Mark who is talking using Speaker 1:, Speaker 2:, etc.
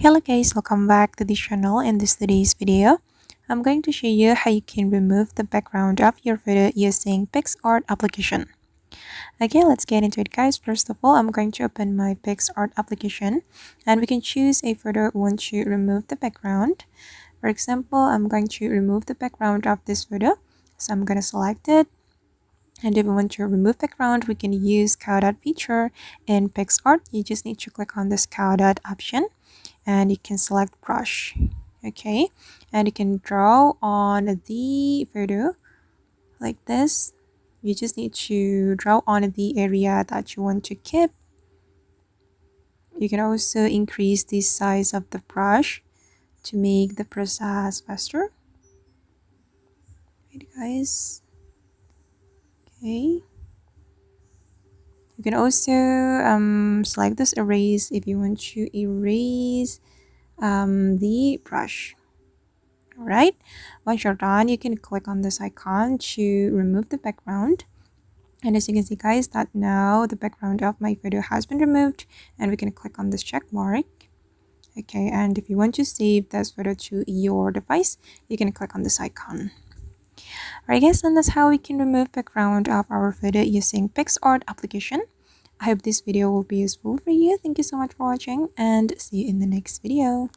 Speaker 1: Hello guys, welcome back to the channel. In today's video, I'm going to show you how you can remove the background of your photo using PICSART application. Okay, let's get into it guys. First of all, I'm going to open my PICSART application and we can choose a photo we want to remove the background. For example, I'm going to remove the background of this photo. So I'm going to select it. And if we want to remove background, we can use cow dot feature in PICSART. You just need to click on this cow dot option and you can select brush. Okay, and you can draw on the photo like this. You just need to draw on the area that you want to keep. You can also increase the size of the brush to make the process faster. Right guys. Okay, you can also select this erase if you want to erase the brush. Alright, once you're done, you can click on this icon to remove the background. And as you can see guys, that now the background of my photo has been removed, and we can click on this check mark. Okay, and if you want to save this photo to your device, you can click on this icon. Alright guys, and that's how we can remove background of our photo using PICSART application. I hope this video will be useful for you. Thank you so much for watching and see you in the next video.